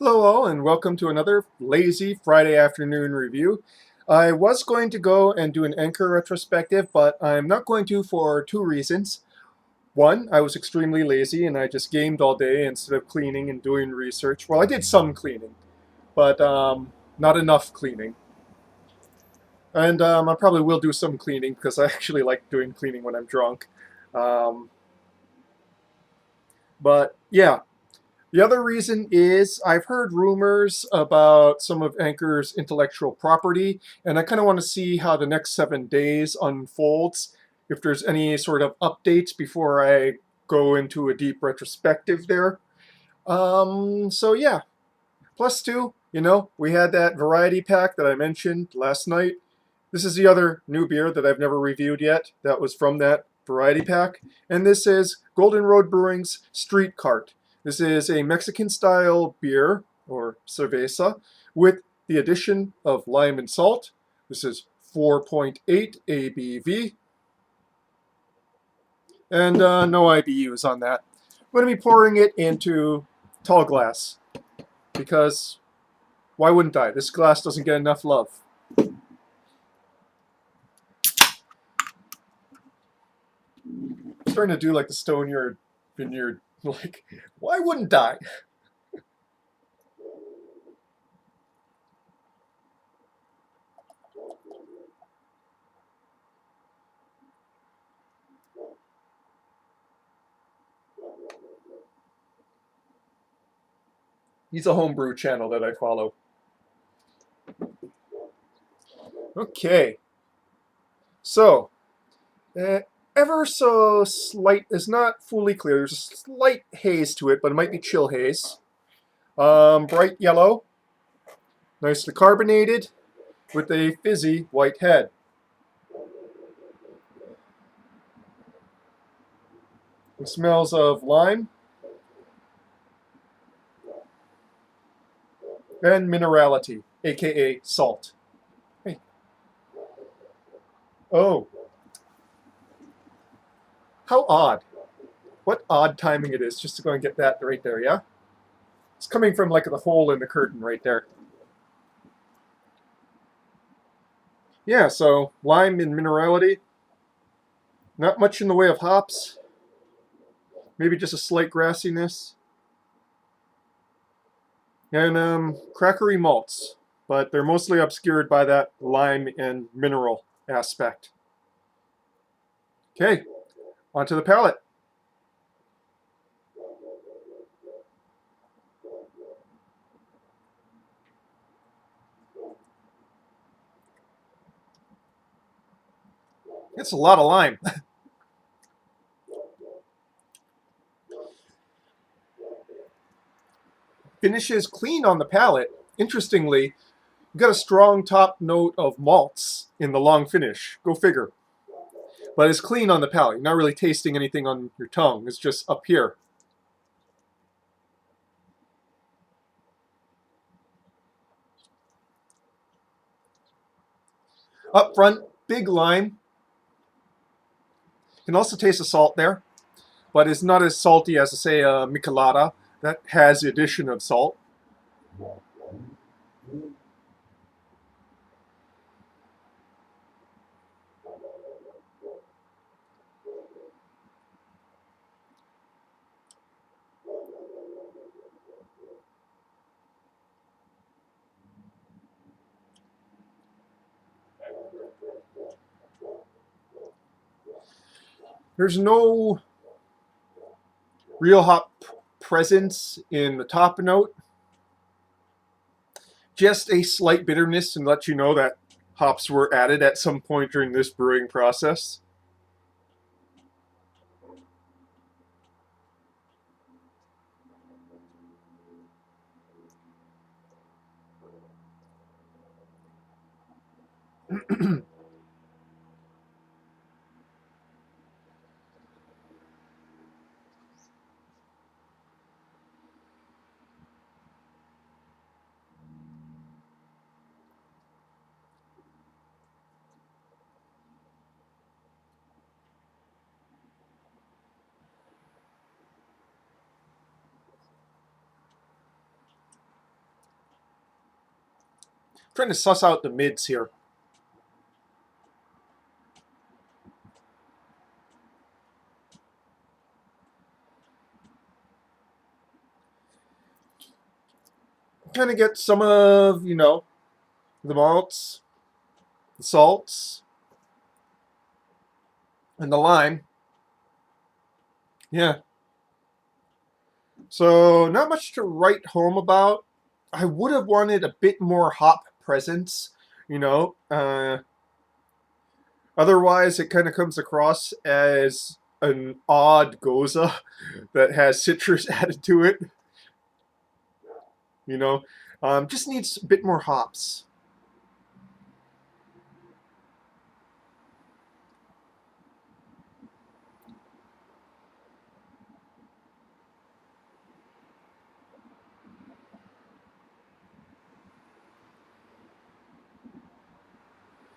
Hello all and welcome to another lazy Friday afternoon review. I was going to go and do an Anchor retrospective, but I'm not going to for two reasons. One, I was extremely lazy and I just gamed all day instead of cleaning and doing research. Well, I did some cleaning, but not enough cleaning. And I probably will do some cleaning because I actually like doing cleaning when I'm drunk. Um, but yeah, the other reason is I've heard rumors about some of Anchor's intellectual property, and I kind of want to see how the next 7 days unfolds, if there's any sort of updates before I go into a deep retrospective there. So yeah, plus two, we had that variety pack that I mentioned last night. This is the other new beer that I've never reviewed yet that was from that variety pack. And this is Golden Road Brewing's Street Cart. This is a Mexican style beer, or cerveza, with the addition of lime and salt. This is 4.8 ABV, and no IBUs on that. I'm going to be pouring it into tall glass, because why wouldn't I? This glass doesn't get enough love. I'm starting to do like the Stone Vineyard, like, why wouldn't I? He's a homebrew channel that I follow. Okay, so uh, ever so slight is not fully clear. There's a slight haze to it, but it might be chill haze. Bright yellow, nicely carbonated, with a fizzy white head. It smells of lime and minerality, aka salt. Hey. Oh, how odd. What odd timing it is just to go and get that right there, yeah? It's coming from like the hole in the curtain right there. Yeah, so lime and minerality. Not much in the way of hops. Maybe just a slight grassiness. And crackery malts. But they're mostly obscured by that lime and mineral aspect. Okay, onto the palate. It's a lot of lime. Finishes clean on the palate. Interestingly, you got a strong top note of malts in the long finish. Go figure. But it's clean on the palate. You're not really tasting anything on your tongue. It's just up here. Up front, big lime. You can also taste the salt there, but it's not as salty as, say, a Michelada that has the addition of salt. There's no real hop presence in the top note. Just a slight bitterness and let you know that hops were added at some point during this brewing process. Trying to suss out the mids here. Kind of get some of, the malts, the salts, and the lime. Yeah. So, not much to write home about. I would have wanted a bit more hop presence, you know. Otherwise, it kind of comes across as an odd goza that has citrus added to it, you know. Just needs a bit more hops.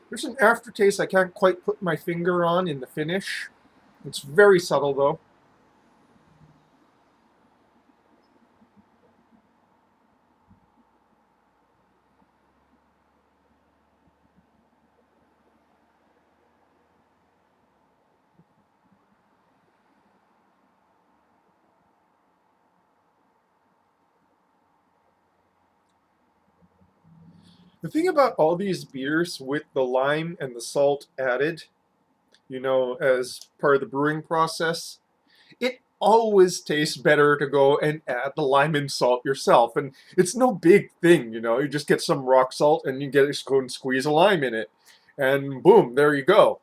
There's an aftertaste I can't quite put my finger on in the finish. It's very subtle, though. The thing about all these beers with the lime and the salt added, as part of the brewing process, it always tastes better to go and add the lime and salt yourself. And it's no big thing, You just get some rock salt and you just go and squeeze a lime in it. And boom, there you go.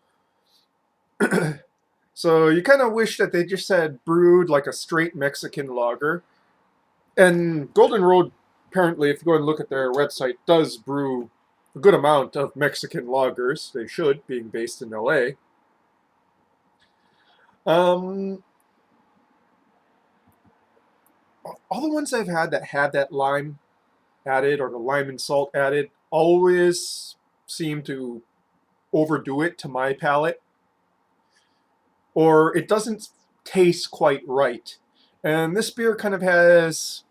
So you kind of wish that they just had brewed like a straight Mexican lager. And Golden Road, apparently, if you go and look at their website, does brew a good amount of Mexican lagers. They should, being based in LA. Um, all the ones I've had that lime added or the lime and salt added always seem to overdo it to my palate, or it doesn't taste quite right. And this beer kind of has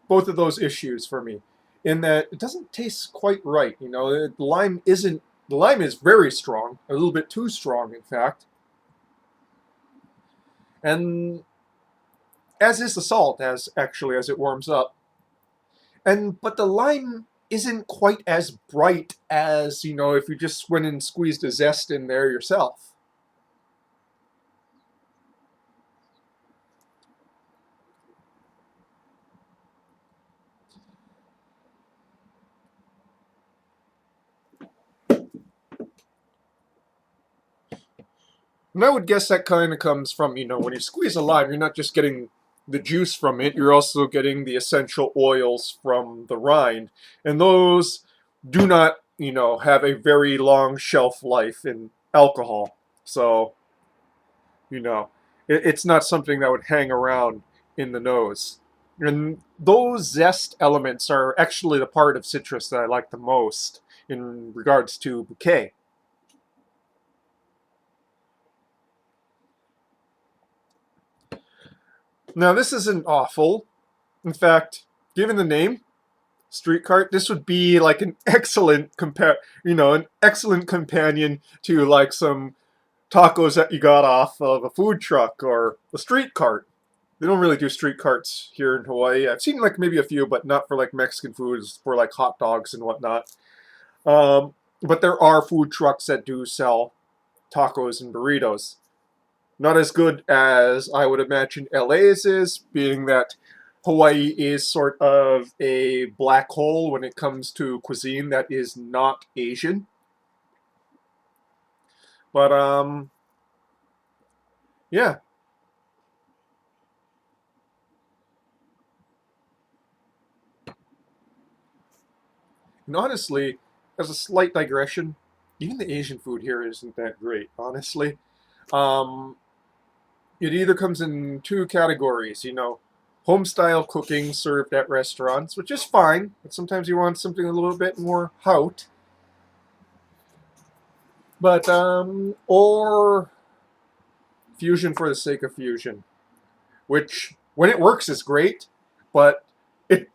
both of those issues for me, in that it doesn't taste quite right. The lime is very strong, a little bit too strong, in fact, and as is the salt, as it warms up. And but the lime isn't quite as bright as if you just went and squeezed a zest in there yourself. And I would guess that kind of comes from, when you squeeze a lime, you're not just getting the juice from it, you're also getting the essential oils from the rind. And those do not, have a very long shelf life in alcohol. So, you know, it's not something that would hang around in the nose. And those zest elements are actually the part of citrus that I like the most in regards to bouquet. Now, this isn't awful. In fact, given the name, street cart, this would be like an an excellent companion to like some tacos that you got off of a food truck or a street cart. They don't really do street carts here in Hawaii. I've seen like maybe a few, but not for like Mexican foods, for like hot dogs and whatnot. But there are food trucks that do sell tacos and burritos. Not as good as I would imagine LA's is, being that Hawaii is sort of a black hole when it comes to cuisine that is not Asian. But yeah. And honestly, as a slight digression, even the Asian food here isn't that great, honestly. Um, it either comes in two categories, home style cooking served at restaurants, which is fine, but sometimes you want something a little bit more haute. But or fusion for the sake of fusion, which when it works is great, but it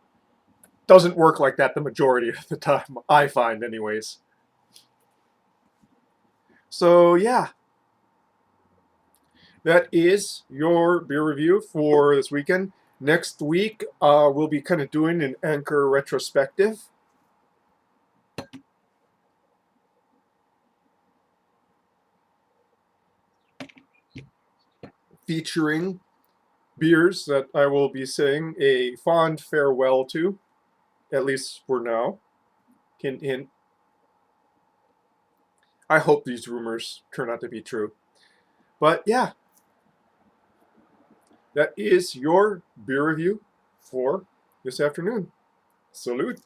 doesn't work like that the majority of the time, I find anyways. So yeah, that is your beer review for this weekend. Next week, we'll be kind of doing an Anchor retrospective. Featuring beers that I will be saying a fond farewell to, at least for now. Hint, hint. I hope these rumors turn out to be true. But yeah, that is your beer review for this afternoon. Salute.